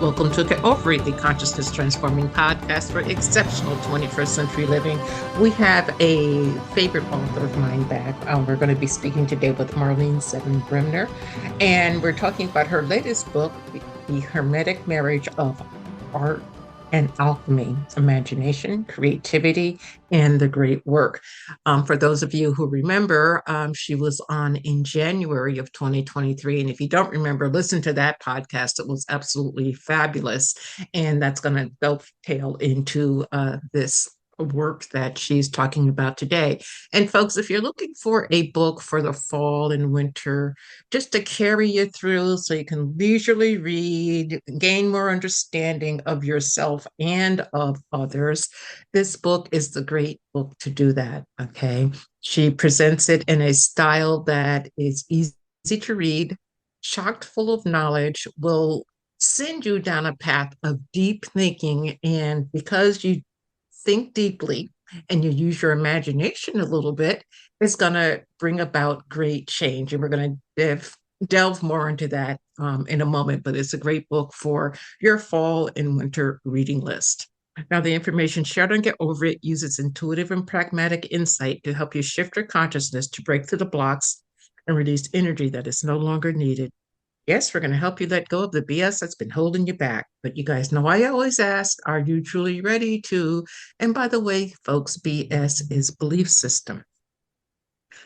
Welcome to Get Over It, the consciousness transforming podcast for exceptional 21st century living. We have a favorite author of mine back. We're going to be speaking today with Marlene Seven Bremner, and we're talking about her latest book, The Hermetic Marriage of Art and Alchemy, Imagination, Creativity, and the Great Work. For those of you who remember, she was on in January of 2023. And if you don't remember, listen to that podcast. It was absolutely fabulous. And that's going to dovetail into this work that she's talking about today. And folks, if you're looking for a book for the fall and winter, just to carry you through so you can leisurely read, gain more understanding of yourself and of others, this book is the great book to do that. Okay. She presents it in a style that is easy to read, chock full of knowledge, will send you down a path of deep thinking. And because you think deeply and you use your imagination a little bit, it's going to bring about great change. And we're going to delve more into that in a moment, but it's a great book for your fall and winter reading list. Now, the information shared on Get Over It uses intuitive and pragmatic insight to help you shift your consciousness to break through the blocks and release energy that is no longer needed. Yes, we're going to help you let go of the BS that's been holding you back. But you guys know I always ask, are you truly ready to? And by the way, folks, BS is belief system.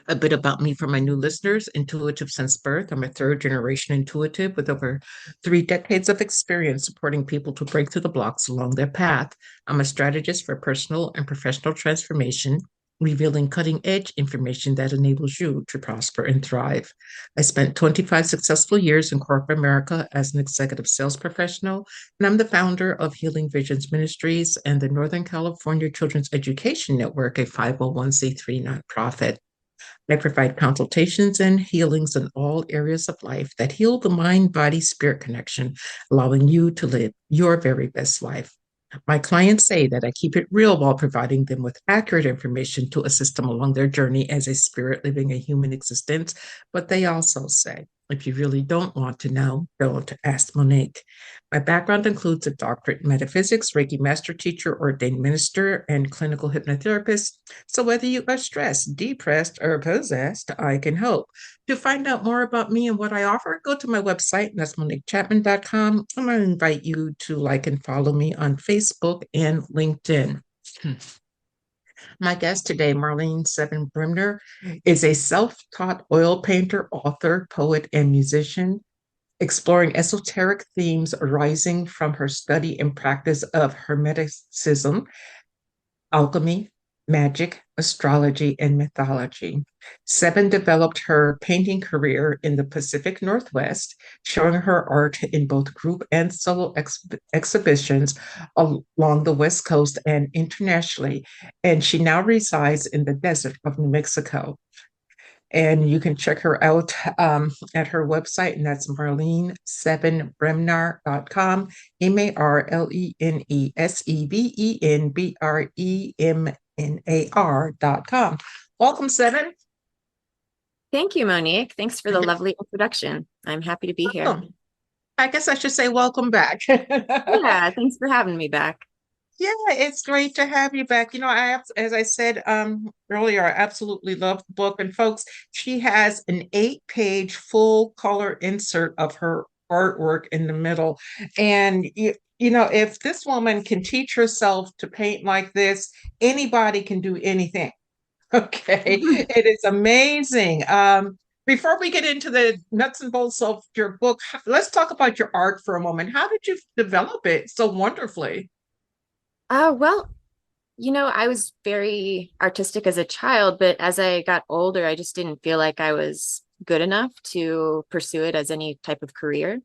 A bit about me for my new listeners: intuitive since birth. I'm a third generation intuitive with over 3 decades of experience supporting people to break through the blocks along their path. I'm a strategist for personal and professional transformation, revealing cutting edge information that enables you to prosper and thrive. I spent 25 successful years in corporate America as an executive sales professional, and I'm the founder of Healing Visions Ministries and the Northern California Children's Education Network, a 501c3 nonprofit. I provide consultations and healings in all areas of life that heal the mind, body, spirit connection, allowing you to live your very best life. My clients say that I keep it real while providing them with accurate information to assist them along their journey as a spirit living a human existence. But they also say, if you really don't want to know, don't ask Monique. My background includes a doctorate in metaphysics, Reiki master teacher, ordained minister, and clinical hypnotherapist. So whether you are stressed, depressed, or possessed, I can help. To find out more about me and what I offer, go to my website, and that's MoniqueChapman.com. I'm going to invite you to like and follow me on Facebook and LinkedIn. My guest today, Marlene Seven Bremner, is a self-taught oil painter, author, poet, and musician, exploring esoteric themes arising from her study and practice of Hermeticism, alchemy, magic, astrology, and mythology. Seven developed her painting career in the Pacific Northwest, showing her art in both group and solo exhibitions along the West Coast and internationally. And she now resides in the desert of New Mexico. And you can check her out at her website, and that's Marlene7Bremner.com, MarleneSevenBremnar.com. Welcome, Seven. Thank you, Monique. Thanks for the lovely introduction. I'm happy to be here. I guess I should say welcome back. Yeah, thanks for having me back. Yeah, it's great to have you back. As I said earlier, I absolutely love the book. And folks, she has an 8-page full color insert of her artwork in the middle. And if this woman can teach herself to paint like this, anybody can do anything. Okay, it is amazing. Before we get into the nuts and bolts of your book, let's talk about your art for a moment. How did you develop it so wonderfully? Well, I was very artistic as a child, but as I got older, I just didn't feel like I was good enough to pursue it as any type of career.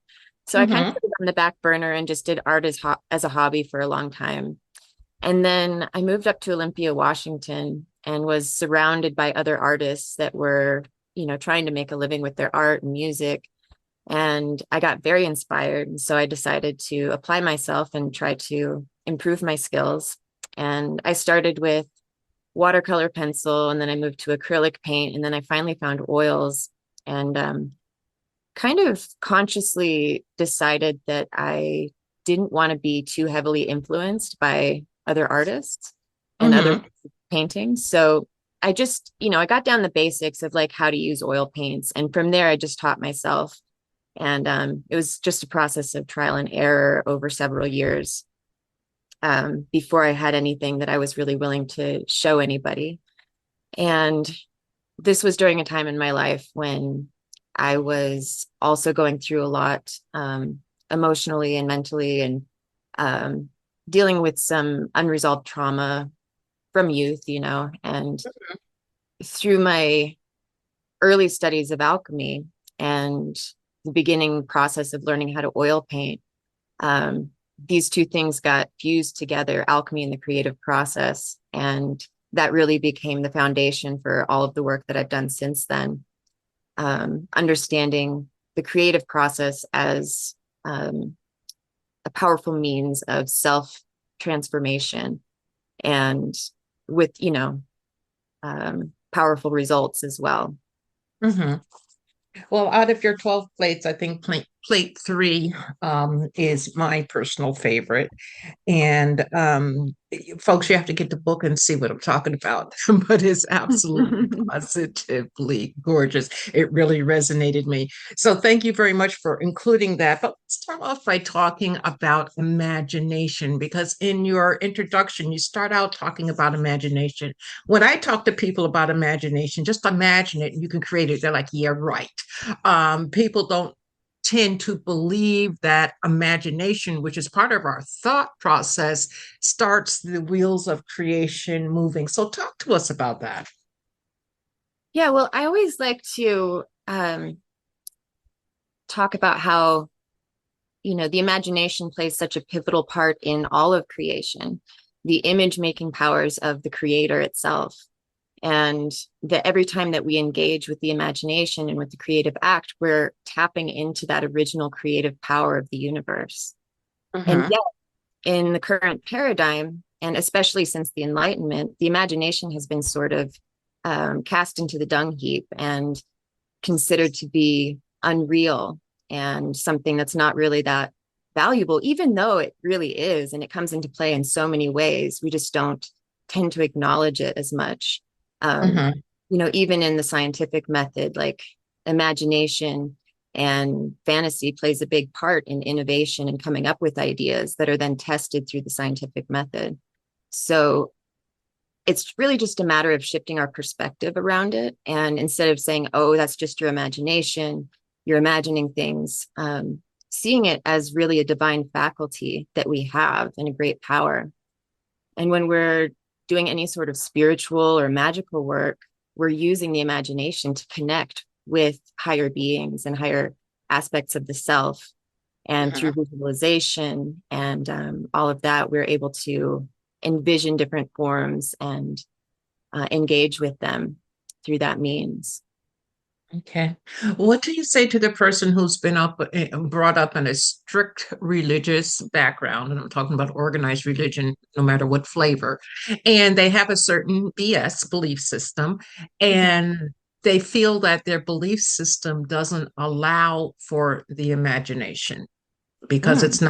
So I kind of Hmm. put it on the back burner and just did art as a hobby for a long time. And then I moved up to Olympia, Washington, and was surrounded by other artists that were, trying to make a living with their art and music. And I got very inspired. And so I decided to apply myself and try to improve my skills. And I started with watercolor pencil, and then I moved to acrylic paint, and then I finally found oils, and kind of consciously decided that I didn't want to be too heavily influenced by other artists and other Hmm. paintings. So I just, I got down the basics of like how to use oil paints. And from there, I just taught myself. And it was just a process of trial and error over several years before I had anything that I was really willing to show anybody. And this was during a time in my life when I was also going through a lot emotionally and mentally, and um, dealing with some unresolved trauma from youth, and through my early studies of alchemy and the beginning process of learning how to oil paint, um, these two things got fused together, alchemy and the creative process. And that really became the foundation for all of the work that I've done since then. Understanding the creative process as a powerful means of self transformation, and with, powerful results as well. Hmm. Well, out of your 12 plates, I think plate three is my personal favorite. And folks, you have to get the book and see what I'm talking about. But it's absolutely positively gorgeous. It really resonated me. So thank you very much for including that. But let's start off by talking about imagination, because in your introduction, you start out talking about imagination. When I talk to people about imagination, just imagine it and you can create it. They're like, yeah, right. People don't tend to believe that imagination, which is part of our thought process, starts the wheels of creation moving. So, talk to us about that. Yeah, well, I always like to talk about how, the imagination plays such a pivotal part in all of creation, the image making powers of the creator itself. And that every time that we engage with the imagination and with the creative act, we're tapping into that original creative power of the universe. And Mhm. yet, in the current paradigm, and especially since the Enlightenment, the imagination has been sort of cast into the dung heap and considered to be unreal and something that's not really that valuable, even though it really is. And it comes into play in so many ways. We just don't tend to acknowledge it as much. Um, Mhm. Even in the scientific method, like imagination and fantasy plays a big part in innovation and coming up with ideas that are then tested through the scientific method. So it's really just a matter of shifting our perspective around it. And instead of saying, oh, that's just your imagination, you're imagining things, seeing it as really a divine faculty that we have and a great power. And when we're doing any sort of spiritual or magical work, we're using the imagination to connect with higher beings and higher aspects of the self. And through Mhm. visualization and all of that, we're able to envision different forms and engage with them through that means. Okay. What do you say to the person who's been brought up in a strict religious background? And I'm talking about organized religion, no matter what flavor. And they have a certain BS belief system, Mhm. and they feel that their belief system doesn't allow for the imagination because Mm. it's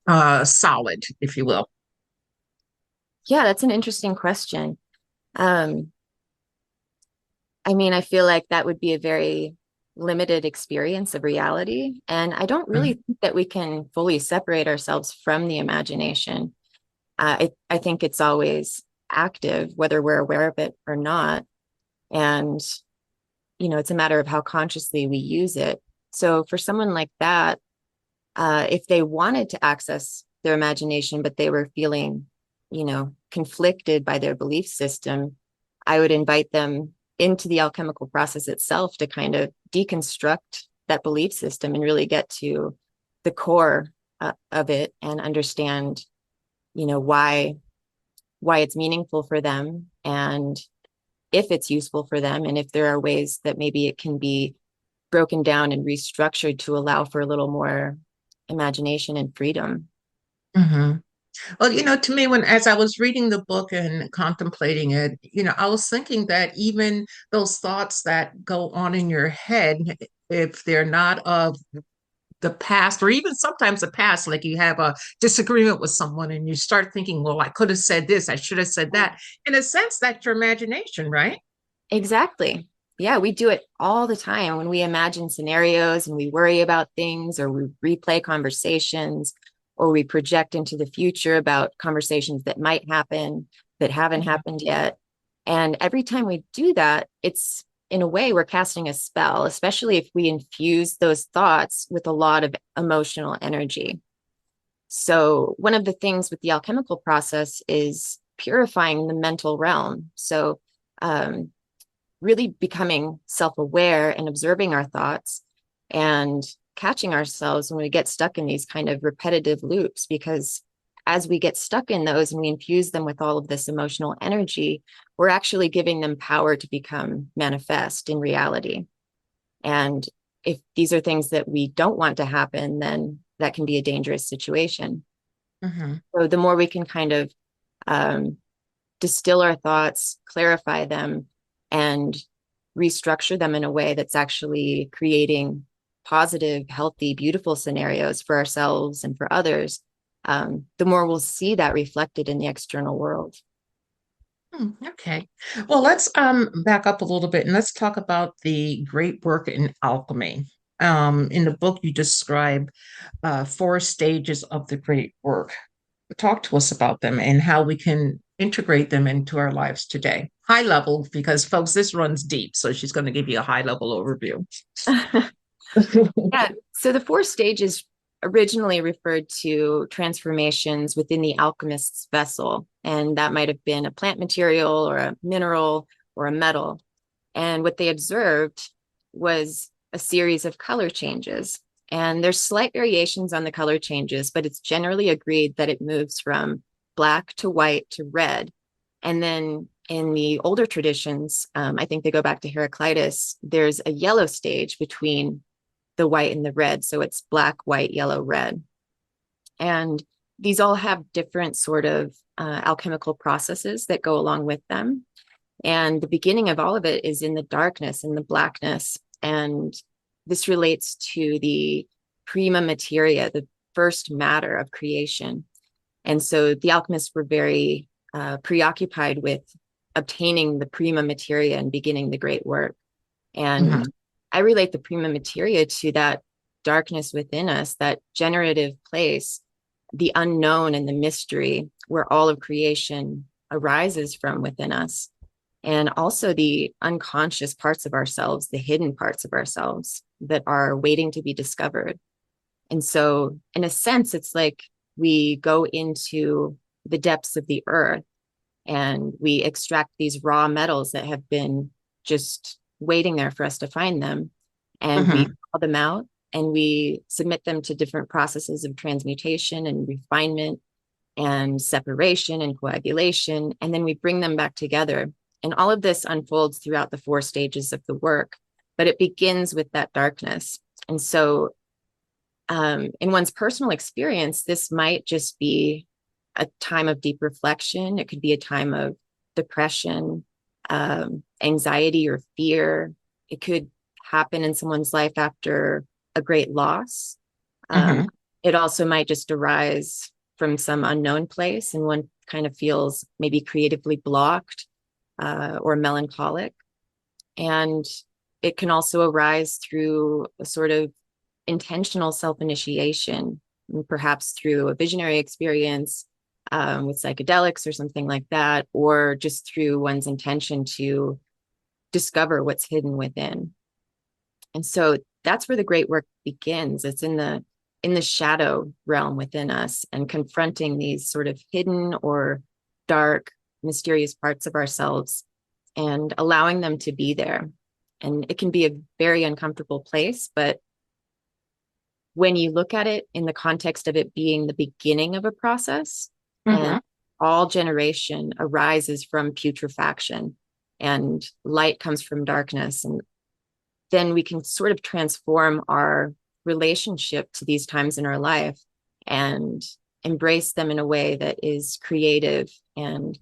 not solid, if you will. Yeah, that's an interesting question. Um, I mean, I feel like that would be a very limited experience of reality. And I don't really think that we can fully separate ourselves from the imagination. I think it's always active, whether we're aware of it or not. And, it's a matter of how consciously we use it. So for someone like that, if they wanted to access their imagination, but they were feeling, conflicted by their belief system, I would invite them into the alchemical process itself to kind of deconstruct that belief system and really get to the core of it and understand, why it's meaningful for them, and if it's useful for them, and if there are ways that maybe it can be broken down and restructured to allow for a little more imagination and freedom. Hmm. Well, to me, as I was reading the book and contemplating it, I was thinking that even those thoughts that go on in your head, if they're not of the past, or even sometimes the past, like you have a disagreement with someone and you start thinking, well, I could have said this, I should have said that. In a sense, that's your imagination, right? Exactly. Yeah, we do it all the time when we imagine scenarios and we worry about things, or we replay conversations, or we project into the future about conversations that might happen that haven't happened yet. And every time we do that, it's in a way we're casting a spell, especially if we infuse those thoughts with a lot of emotional energy. So, one of the things with the alchemical process is purifying the mental realm. So, um, really becoming self-aware and observing our thoughts and catching ourselves when we get stuck in these kind of repetitive loops, because as we get stuck in those and we infuse them with all of this emotional energy, we're actually giving them power to become manifest in reality. And if these are things that we don't want to happen, then that can be a dangerous situation. Hmm. So the more we can kind of um, distill our thoughts, clarify them, and restructure them in a way that's actually creating positive, healthy, beautiful scenarios for ourselves and for others, the more we'll see that reflected in the external world. Okay. Well, let's back up a little bit and let's talk about the great work in alchemy. In the book, you describe four stages of the great work. Talk to us about them and how we can integrate them into our lives today. High level, because folks, this runs deep. So she's going to give you a high level overview. Yeah. So the four stages originally referred to transformations within the alchemist's vessel. And that might have been a plant material or a mineral or a metal. And what they observed was a series of color changes. And there's slight variations on the color changes, but it's generally agreed that it moves from black to white to red. And then in the older traditions, I think they go back to Heraclitus, there's a yellow stage between the white and the red. So it's black, white, yellow, red. And these all have different sort of alchemical processes that go along with them. And the beginning of all of it is in the darkness and the blackness. And this relates to the prima materia, the first matter of creation. And so the alchemists were very preoccupied with obtaining the prima materia and beginning the great work. And Mhm. I relate the prima materia to that darkness within us, that generative place, the unknown and the mystery where all of creation arises from within us. And also the unconscious parts of ourselves, the hidden parts of ourselves that are waiting to be discovered. And so, in a sense, it's like we go into the depths of the earth and we extract these raw metals that have been just waiting there for us to find them. And we Mhm. call them out and we submit them to different processes of transmutation and refinement and separation and coagulation. And then we bring them back together. And all of this unfolds throughout the four stages of the work, but it begins with that darkness. And so, in one's personal experience, this might just be a time of deep reflection. It could be a time of depression, anxiety, or fear. It could happen in someone's life after a great loss. Um, Mhm. it also might just arise from some unknown place, and one kind of feels maybe creatively blocked or melancholic. And it can also arise through a sort of intentional self initiation, perhaps through a visionary experience, with psychedelics or something like that, or just through one's intention to discover what's hidden within. And so that's where the great work begins. It's in the shadow realm within us, and confronting these sort of hidden or dark, mysterious parts of ourselves and allowing them to be there. And it can be a very uncomfortable place, but when you look at it in the context of it being the beginning of a process, and Mm-hmm. all generation arises from putrefaction, and light comes from darkness, and then we can sort of transform our relationship to these times in our life and embrace them in a way that is creative and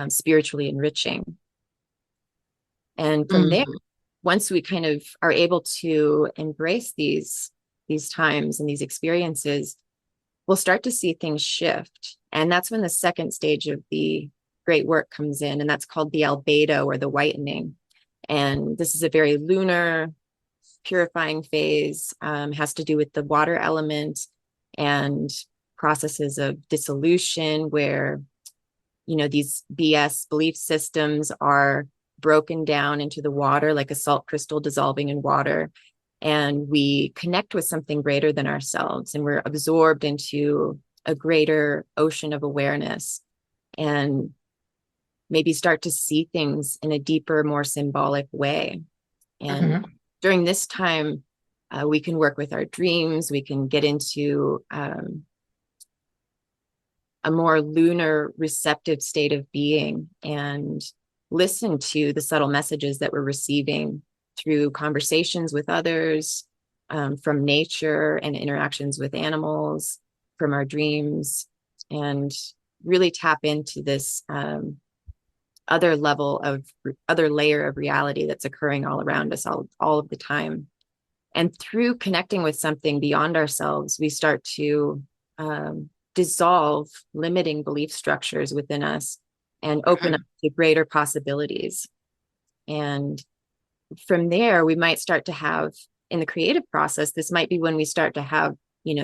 spiritually enriching. And from there, Mm-hmm. once we kind of are able to embrace these times and these experiences, we'll start to see things shift. And that's when the second stage of the great work comes in, and that's called the albedo, or the whitening. And this is a very lunar, purifying phase, has to do with the water element and processes of dissolution, where, these BS belief systems are broken down into the water like a salt crystal dissolving in water. And we connect with something greater than ourselves, and we're absorbed into a greater ocean of awareness, and maybe start to see things in a deeper, more symbolic way. And Mm-hmm. during this time, we can work with our dreams. We can get into a more lunar, receptive state of being, and listen to the subtle messages that we're receiving through conversations with others, from nature and interactions with animals, from our dreams, and really tap into this other layer of reality that's occurring all around us all of the time. And through connecting with something beyond ourselves, we start to dissolve limiting belief structures within us and open up to greater possibilities. And from there, we might start to have, in the creative process, this might be when we start to have,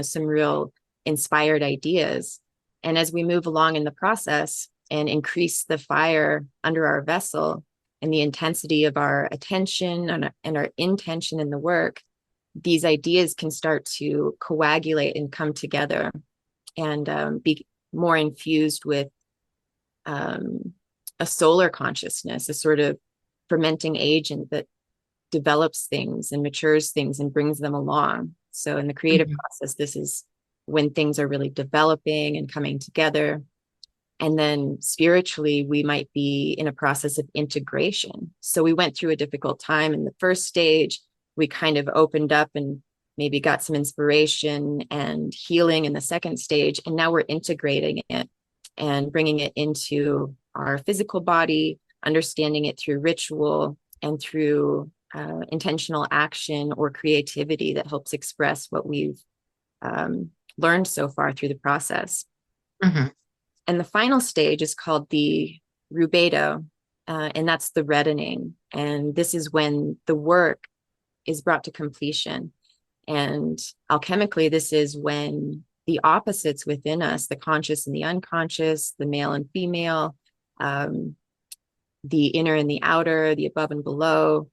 some real inspired ideas. And as we move along in the process and increase the fire under our vessel and the intensity of our attention and our intention in the work, these ideas can start to coagulate and come together, and be more infused with a solar consciousness, a sort of fermenting agent that develops things and matures things and brings them along. So in the creative Mm-hmm. process, this is when things are really developing and coming together. And then spiritually, we might be in a process of integration. So we went through a difficult time in the first stage. We kind of opened up and maybe got some inspiration and healing in the second stage. And now we're integrating it and bringing it into our physical body, understanding it through ritual and through intentional action or creativity that helps express what we've learned so far through the process. Mm-hmm. And the final stage is called the rubedo, and that's the reddening. And this is when the work is brought to completion. And alchemically, this is when the opposites within us, the conscious and the unconscious, the male and female, the inner and the outer, the above and below,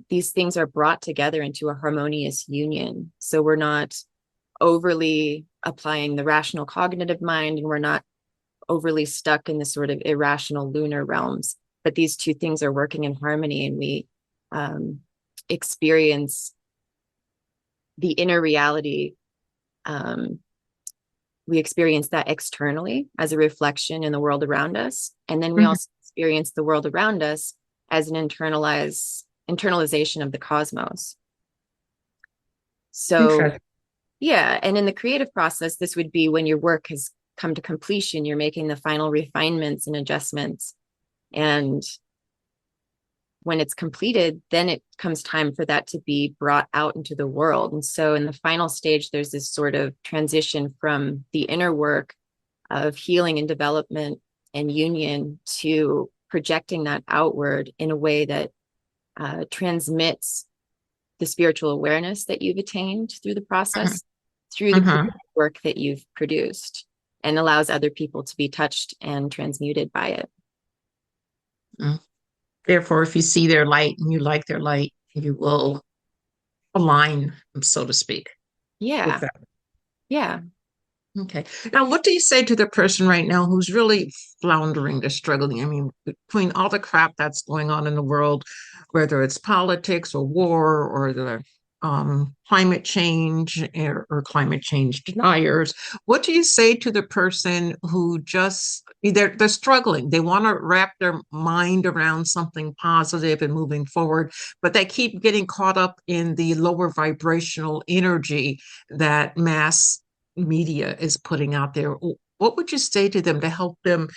these things are brought together into a harmonious union. So we're not overly applying the rational cognitive mind, and we're not overly stuck in the sort of irrational lunar realms, but these two things are working in harmony, and we experience the inner reality. We experience that externally as a reflection in the world around us, and then we Mm-hmm. also experience the world around us as an internalization of the cosmos. So Interesting. yeah, and in the creative process, this would be when your work has come to completion, you're making the final refinements and adjustments. And when it's completed, then it comes time for that to be brought out into the world. And so in the final stage, there's this sort of transition from the inner work of healing and development and union to projecting that outward in a way that transmits the spiritual awareness that you've attained through the process, through the Mm-hmm. creative work that you've produced. and allows other people to be touched and transmuted by it. Mm. Therefore, if you see their light and you like their light, you will align, so to speak, with Yeah. that. Yeah. Okay. Now, what do you say to the person right now who's really floundering, they're struggling? I mean, between all the crap that's going on in the world, whether it's politics or war or the climate change or climate change deniers, what do you say to the person who just they're struggling? They want to wrap their mind around something positive and moving forward, but they keep getting caught up in the lower vibrational energy that mass media is putting out there. What would you say to them to help them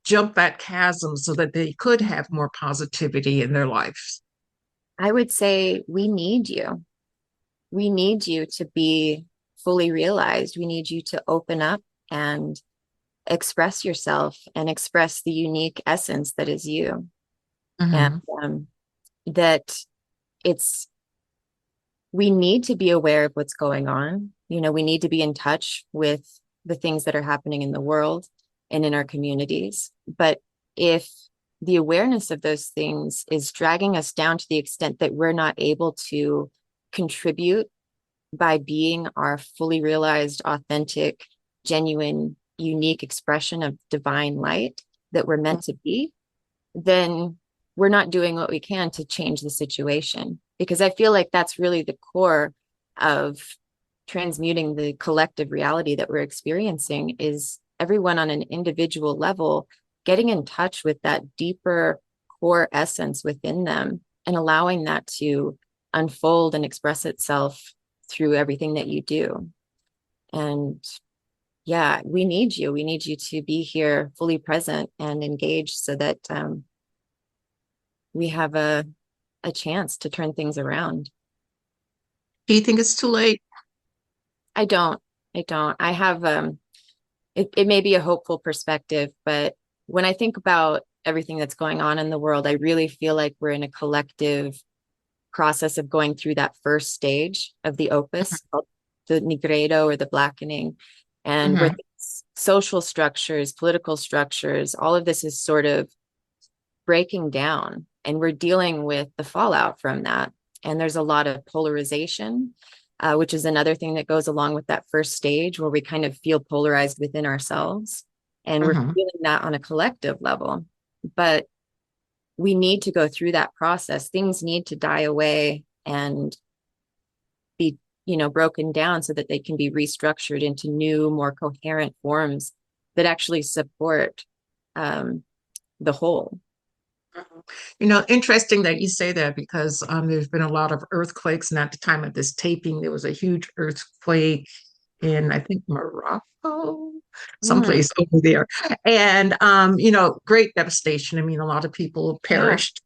jump that chasm so that they could have more positivity in their lives? I would say we need you. We need you to be fully realized. We need you to open up and express yourself and express the unique essence that is you. And Hmm. that it's, we need to be aware of what's going on. You know, we need to be in touch with the things that are happening in the world and in our communities. But if the awareness of those things is dragging us down to the extent that we're not able to contribute by being our fully realized, authentic, genuine, unique expression of divine light that we're meant to be, then we're not doing what we can to change the situation. Because I feel like that's really the core of transmuting the collective reality that we're experiencing is everyone on an individual level getting in touch with that deeper core essence within them and allowing that to unfold and express itself through everything that you do. And yeah, we need you. We need you to be here fully present and engaged so that we have a chance to turn things around. Do you think it's too late? I don't. I don't. I have it may be a hopeful perspective, but when I think about everything that's going on in the world, I really feel like we're in a collective process of going through that first stage of the opus, called the nigredo or the blackening. And where Hmm. these social structures, political structures, all of this is sort of breaking down and we're dealing with the fallout from that. And there's a lot of polarization, which is another thing that goes along with that first stage where we kind of feel polarized within ourselves. And we're Hmm. feeling that on a collective level. But we need to go through that process. Things need to die away and be, you know, broken down so that they can be restructured into new, more coherent forms that actually support the whole. You know, interesting that you say that because there's been a lot of earthquakes, and at the time of this taping, there was a huge earthquake in, I think, Morocco, Mm, someplace over there. And, you know, great devastation. I mean, a lot of people yeah. perished.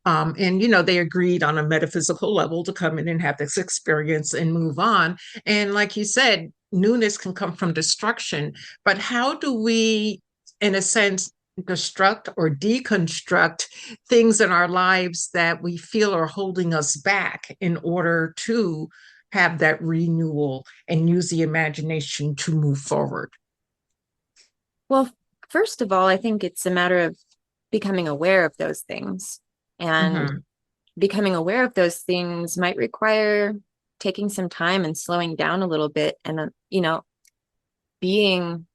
And, you know, they agreed on a metaphysical level to come in and have this experience and move on. And like you said, newness can come from destruction. But how do we, in a sense, destruct or deconstruct things in our lives that we feel are holding us back in order to have that renewal and use the imagination to move forward? Well, first of all, I think it's a matter of becoming aware of those things. And Hmm. becoming aware of those things might require taking some time and slowing down a little bit and, you know, being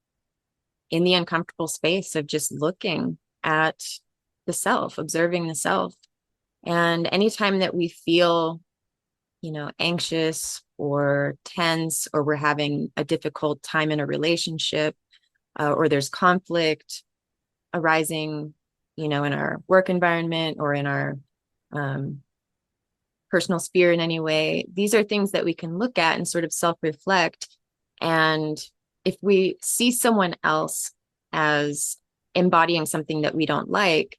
in the uncomfortable space of just looking at the self, observing the self. And anytime that we feel, you know, anxious or tense, or we're having a difficult time in a relationship, or there's conflict arising, you know, in our work environment or in our um, personal sphere in any way, these are things that we can look at and sort of self-reflect. And if we see someone else as embodying something that we don't like,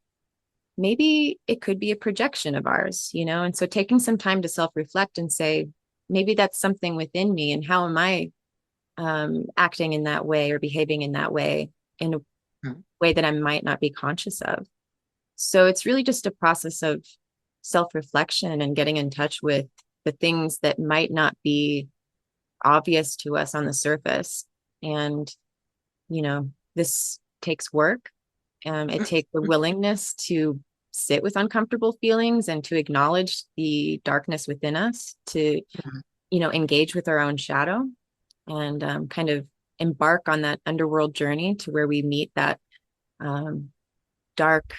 maybe it could be a projection of ours, you know? And so taking some time to self-reflect and say, maybe that's something within me, and how am I acting in that way or behaving in that way in a way that I might not be conscious of. So it's really just a process of self-reflection and getting in touch with the things that might not be obvious to us on the surface, and this takes work. It takes the willingness to sit with uncomfortable feelings and to acknowledge the darkness within us, to, engage with our own shadow and kind of embark on that underworld journey to where we meet that dark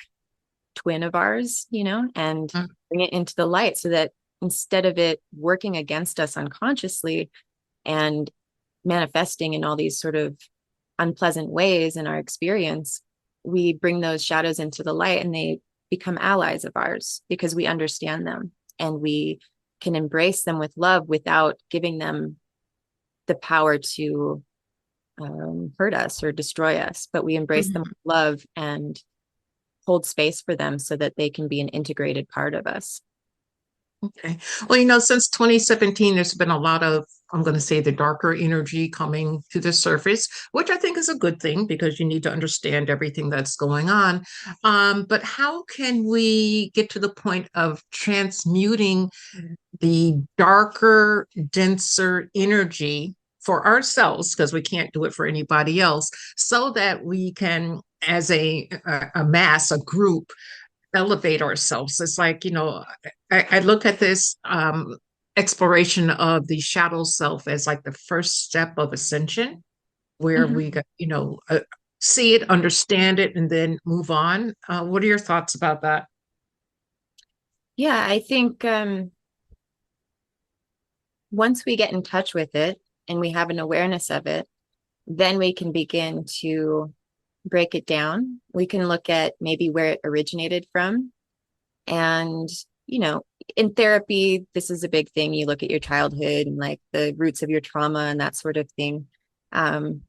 twin of ours, and bring it into the light so that instead of it working against us unconsciously and manifesting in all these sort of unpleasant ways in our experience, we bring those shadows into the light and they become allies of ours because we understand them and we can embrace them with love without giving them the power to hurt us or destroy us. But we embrace them with love and hold space for them so that they can be an integrated part of us. Okay. Well, since 2017, there's been a lot of, I'm going to say, the darker energy coming to the surface, which I think is a good thing because you need to understand everything that's going on. But how can we get to the point of transmuting the darker, denser energy for ourselves, because we can't do it for anybody else, so that we can, as a mass, a group, elevate ourselves? It's like, I look at this exploration of the shadow self as like the first step of ascension, where we got, see it, understand it, and then move on. What are your thoughts about that? Yeah, I think once we get in touch with it and we have an awareness of it, then we can begin to break it down. We can look at maybe where it originated from. And, in therapy, this is a big thing. You look at your childhood and like the roots of your trauma and that sort of thing. And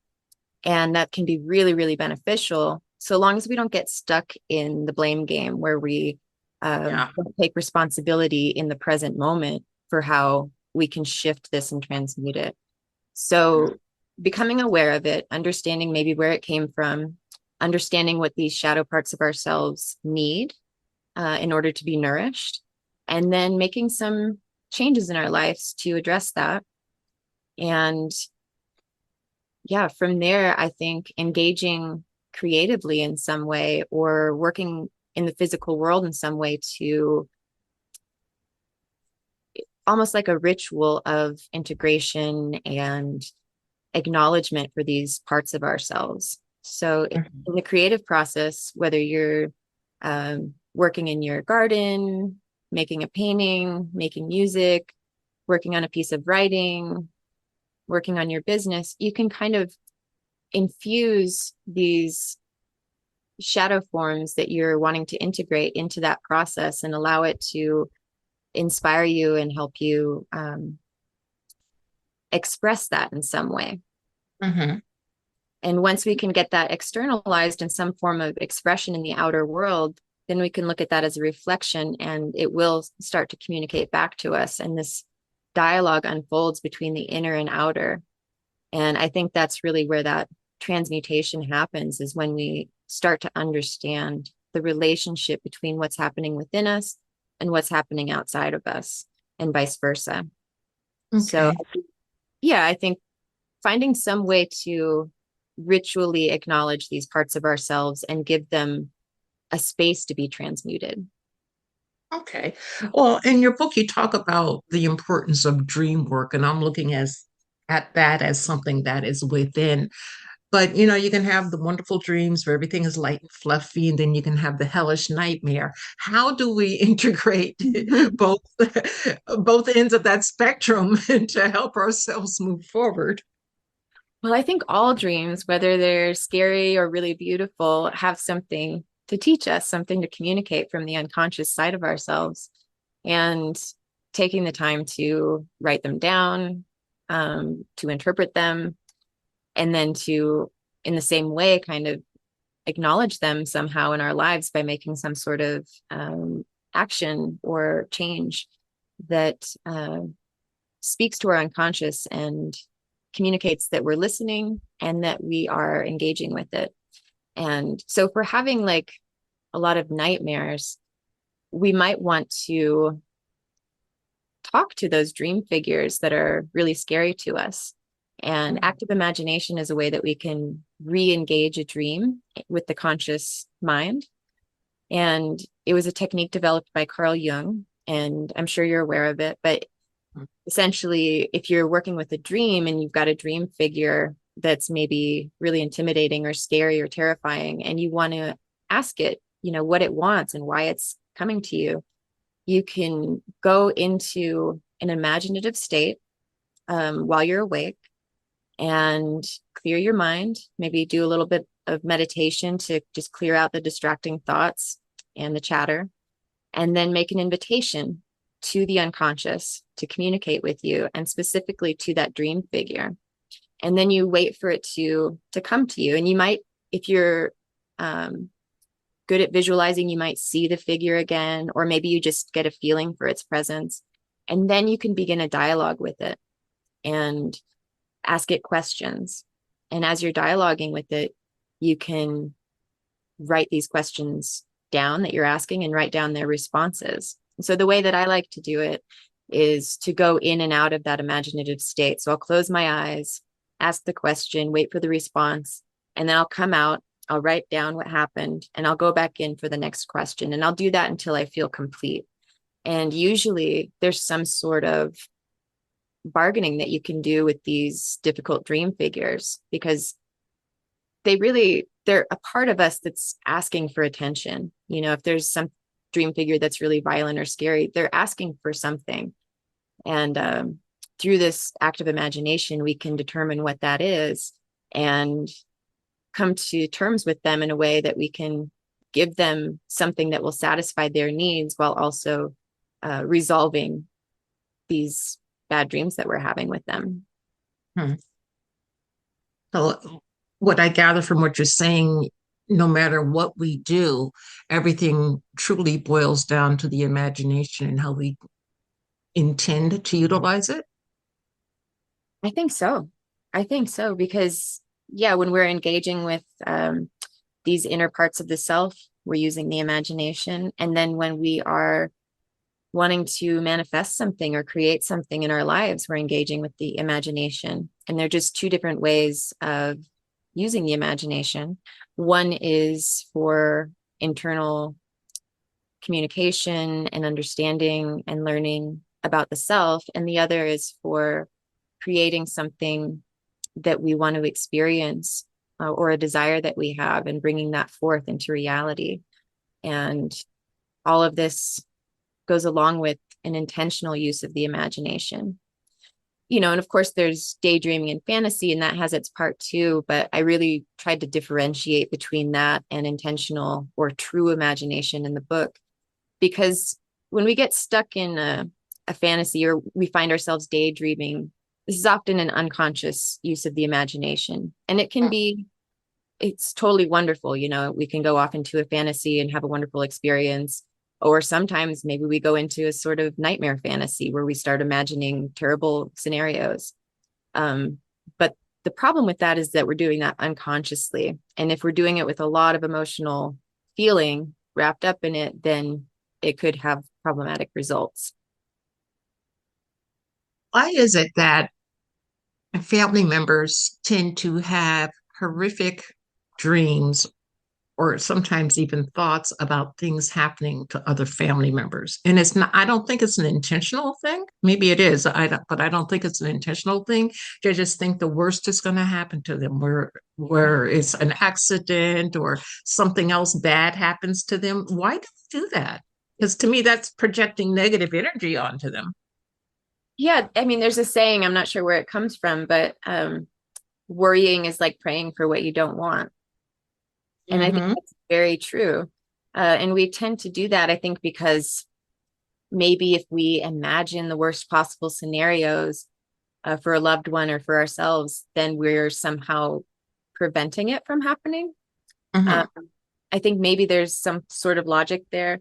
that can be really, really beneficial so long as we don't get stuck in the blame game where we don't take responsibility in the present moment for how we can shift this and transmute it. So becoming aware of it, understanding maybe where it came from, understanding what these shadow parts of ourselves need in order to be nourished, and then making some changes in our lives to address that. And yeah, from there, I think engaging creatively in some way or working in the physical world in some way to almost like a ritual of integration and acknowledgement for these parts of ourselves. So in the creative process, whether you're working in your garden, making a painting, making music, working on a piece of writing, working on your business, you can kind of infuse these shadow forms that you're wanting to integrate into that process and allow it to inspire you and help you express that in some way. And once we can get that externalized in some form of expression in the outer world, then we can look at that as a reflection and it will start to communicate back to us. And this dialogue unfolds between the inner and outer. And I think that's really where that transmutation happens, is when we start to understand the relationship between what's happening within us and what's happening outside of us and vice versa. So yeah, I think finding some way to ritually acknowledge these parts of ourselves and give them a space to be transmuted. Okay. Well, in your book, you talk about the importance of dream work, and I'm looking at that as something that is within. But you can have the wonderful dreams where everything is light and fluffy, and then you can have the hellish nightmare. How do we integrate both both ends of that spectrum to help ourselves move forward? Well, I think all dreams, whether they're scary or really beautiful, have something to teach us, something to communicate from the unconscious side of ourselves. And taking the time to write them down, to interpret them, and then to, in the same way, kind of acknowledge them somehow in our lives by making some sort of action or change that speaks to our unconscious and communicates that we're listening and that we are engaging with it. And so if we're having like a lot of nightmares, we might want to talk to those dream figures that are really scary to us. And active imagination is a way that we can re-engage a dream with the conscious mind. And it was a technique developed by Carl Jung, and I'm sure you're aware of it. But essentially, if you're working with a dream and you've got a dream figure that's maybe really intimidating or scary or terrifying, and you want to ask it, what it wants and why it's coming to you, you can go into an imaginative state while you're awake and clear your mind, maybe do a little bit of meditation to just clear out the distracting thoughts and the chatter, and then make an invitation to the unconscious to communicate with you, and specifically to that dream figure. And then you wait for it to come to you. And you might, if you're good at visualizing, you might see the figure again, or maybe you just get a feeling for its presence. And then you can begin a dialogue with it and ask it questions. And as you're dialoguing with it, you can write these questions down that you're asking and write down their responses. So the way that I like to do it is to go in and out of that imaginative state. So I'll close my eyes, ask the question, wait for the response, and then I'll come out, I'll write down what happened, and I'll go back in for the next question. And I'll do that until I feel complete. And usually there's some sort of bargaining that you can do with these difficult dream figures, because they're a part of us that's asking for attention. If there's some dream figure that's really violent or scary, they're asking for something. And through this act of imagination, we can determine what that is and come to terms with them in a way that we can give them something that will satisfy their needs while also resolving these bad dreams that we're having with them. Hmm. So, what I gather from what you're saying, no matter what we do, everything truly boils down to the imagination and how we intend to utilize it. I think so. I think so, because yeah, when we're engaging with these inner parts of the self, we're using the imagination. And then when we are wanting to manifest something or create something in our lives, we're engaging with the imagination. And they're just two different ways of using the imagination. One is for internal communication and understanding and learning about the self, and the other is for creating something that we want to experience, or a desire that we have, and bringing that forth into reality. And all of this goes along with an intentional use of the imagination. And of course there's daydreaming and fantasy, and that has its part too, but I really tried to differentiate between that and intentional or true imagination in the book, because when we get stuck in a fantasy, or we find ourselves daydreaming, this is often an unconscious use of the imagination. And it's totally wonderful. We can go off into a fantasy and have a wonderful experience. Or sometimes maybe we go into a sort of nightmare fantasy where we start imagining terrible scenarios. But the problem with that is that we're doing that unconsciously. And if we're doing it with a lot of emotional feeling wrapped up in it, then it could have problematic results. Why is it that family members tend to have horrific dreams or sometimes even thoughts about things happening to other family members? And it's not, I don't think it's an intentional thing. Maybe it is, but I don't think it's an intentional thing. They just think the worst is going to happen to them, where it's an accident or something else bad happens to them. Why do they do that? Because to me, that's projecting negative energy onto them. Yeah, I mean, there's a saying, I'm not sure where it comes from, but worrying is like praying for what you don't want. And I think Mm-hmm. that's very true. And we tend to do that, I think, because maybe if we imagine the worst possible scenarios for a loved one or for ourselves, then we're somehow preventing it from happening. Mm-hmm. Um, I think maybe there's some sort of logic there,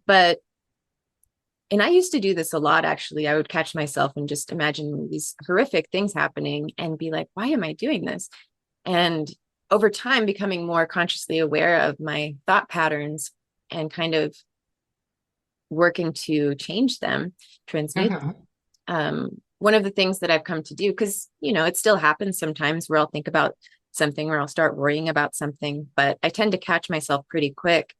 but and I used to do this a lot, actually. I would catch myself and just imagine these horrific things happening and be like, why am I doing this? And over time, becoming more consciously aware of my thought patterns and kind of working to change them, transmute. Mm-hmm. One of the things that I've come to do, because, it still happens sometimes where I'll think about something or I'll start worrying about something, but I tend to catch myself pretty quick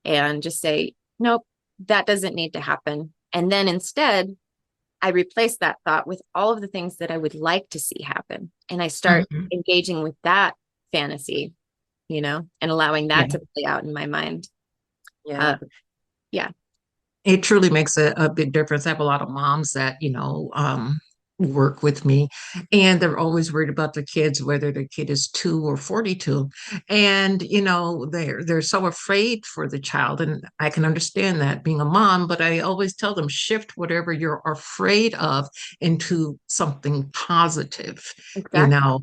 and just say, nope, that doesn't need to happen. And then instead, I replace that thought with all of the things that I would like to see happen. And I start Mhm. engaging with that fantasy, and allowing Yeah. that to play out in my mind. Yeah. Uh, yeah, It truly makes a big difference. I have a lot of moms that, work with me, and they're always worried about their kids, whether their kid is 2 or 42. And, they're so afraid for the child. And I can understand that being a mom, but I always tell them shift whatever you're afraid of into something positive, you exactly. know,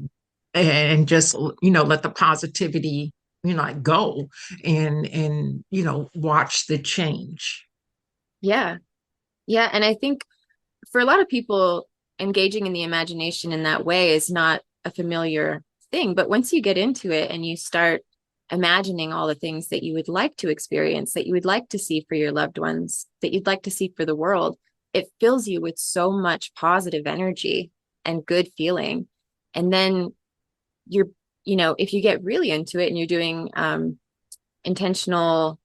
and just, let the positivity, like go and, watch the change. Yeah. Yeah. And I think for a lot of people, engaging in the imagination in that way is not a familiar thing. But once you get into it and you start imagining all the things that you would like to experience, that you would like to see for your loved ones, that you'd like to see for the world, it fills you with so much positive energy and good feeling. And then you're, if you get really into it and you're doing intentional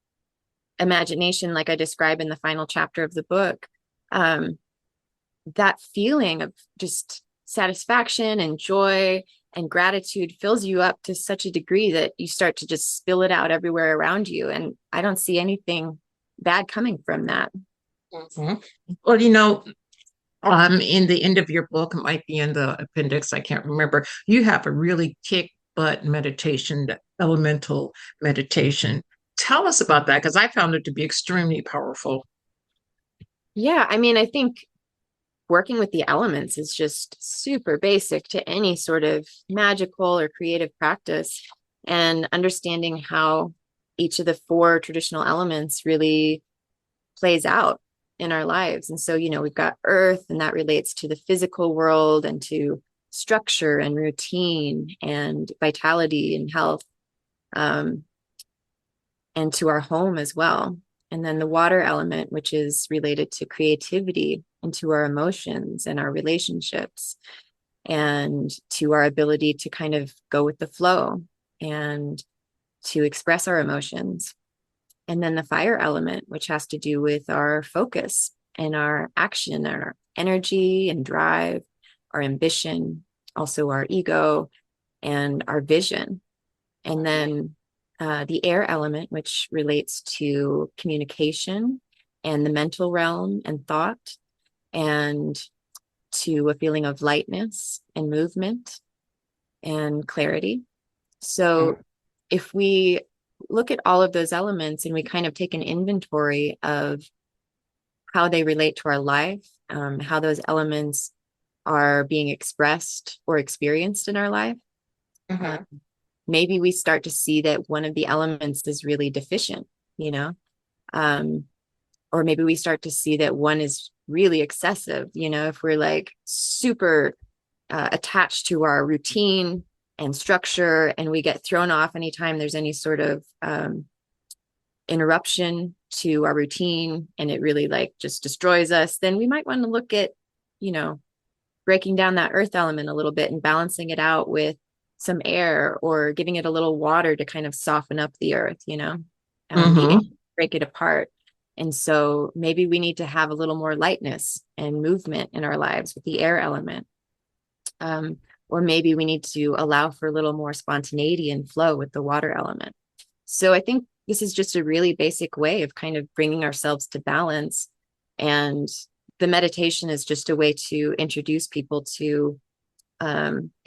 imagination, like I describe in the final chapter of the book, um, that feeling of just satisfaction and joy and gratitude fills you up to such a degree that you start to just spill it out everywhere around you. And I don't see anything bad coming from that. Mhm. Well, in the end of your book, it might be in the appendix, I can't remember. You have a really kick butt meditation, the elemental meditation. Tell us about that because I found it to be extremely powerful. Yeah, I mean, I think working with the elements is just super basic to any sort of magical or creative practice, and understanding how each of the four traditional elements really plays out in our lives. And so, we've got earth, and that relates to the physical world and to structure and routine and vitality and health, um, and to our home as well. And then the water element, which is related to creativity and to our emotions and our relationships and to our ability to kind of go with the flow and to express our emotions. And then the fire element, which has to do with our focus and our action, our energy and drive, our ambition, also our ego and our vision. And then the air element, which relates to communication and the mental realm and thought, and to a feeling of lightness and movement and clarity. So if we look at all of those elements and we kind of take an inventory of how they relate to our life, how those elements are being expressed or experienced in our life, Mhm. maybe we start to see that one of the elements is really deficient, you know, um, or maybe we start to see that one is really excessive, if we're like super attached to our routine and structure, and we get thrown off anytime there's any sort of interruption to our routine and it really like just destroys us, then we might want to look at, you know, breaking down that earth element a little bit and balancing it out with some air or giving it a little water to kind of soften up the earth, the air, Hmm. break it apart. And so maybe we need to have a little more lightness and movement in our lives with the air element. Um, or maybe we need to allow for a little more spontaneity and flow with the water element. So I think this is just a really basic way of kind of bringing ourselves to balance. And the meditation is just a way to introduce people to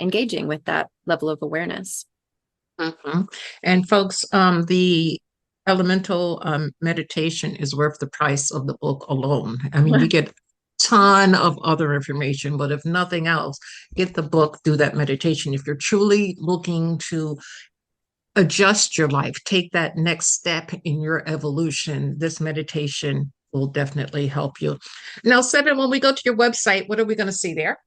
engaging with that level of awareness. Hmm. And folks, the elemental meditation is worth the price of the book alone. I mean, you get a ton of other information, but if nothing else, get the book, do that meditation. If you're truly looking to adjust your life, take that next step in your evolution, this meditation will definitely help you. Now, Seven, when we go to your website, what are we going to see there?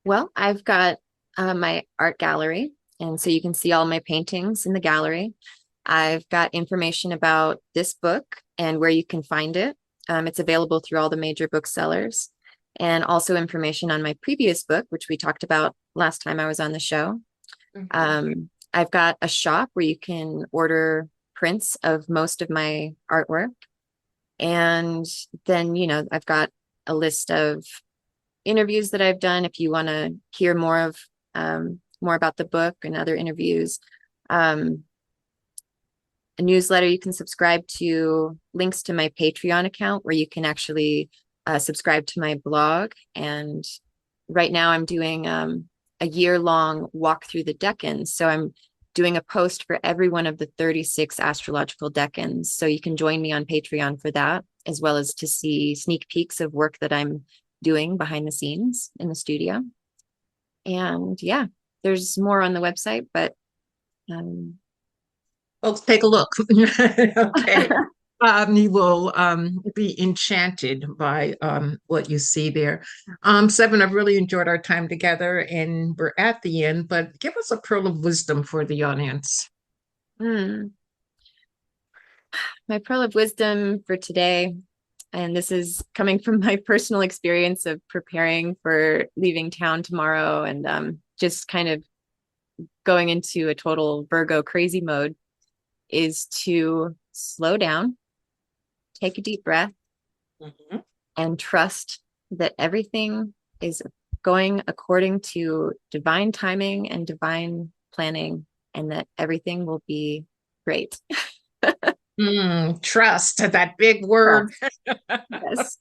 Well, I've got my art gallery, and so you can see all my paintings in the gallery. I've got information about this book and where you can find it. It's available through all the major booksellers, and also information on my previous book, which we talked about last time I was on the show. I've got a shop where you can order prints of most of my artwork. And then, I've got a list of interviews that I've done. If you want to hear more about the book and other interviews, a newsletter you can subscribe to, links to my Patreon account where you can actually subscribe to my blog. And right now I'm doing a year-long walk through the decans. So I'm doing a post for every one of the 36 astrological decans. So you can join me on Patreon for that, as well as to see sneak peeks of work that I'm doing behind the scenes in the studio. And yeah, there's more on the website, but Folks, take a look. Okay. You will be enchanted by what you see there. Seven, I've really enjoyed our time together, and we're at the end, but give us a pearl of wisdom for the audience. my pearl of wisdom for today, and this is coming from my personal experience of preparing for leaving town tomorrow and just kind of going into a total Virgo crazy mode, is to slow down, take a deep breath, and trust that everything is going according to divine timing and divine planning, and that everything will be great. Trust, that big word. Yes.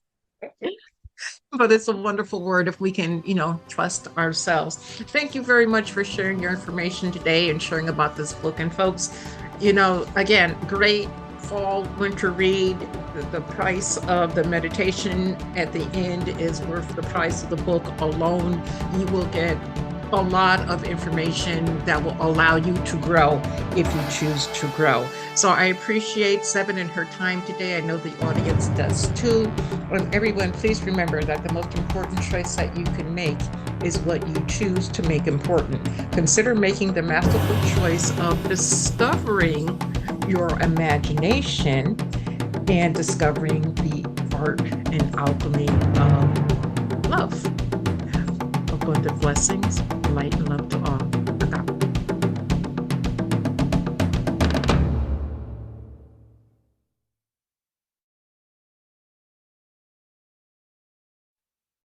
But it's a wonderful word if we can, trust ourselves. Thank you very much for sharing your information today and sharing about this book. And folks, again, great fall, winter read. The price of the meditation at the end is worth the price of the book alone. You will get a lot of information that will allow you to grow if you choose to grow. So I appreciate Seven and her time today. I know the audience does too. And everyone, please remember that the most important choice that you can make is what you choose to make important. Consider making the masterful choice of discovering your imagination and discovering the art and alchemy of love. Abundant blessings, light and love to all.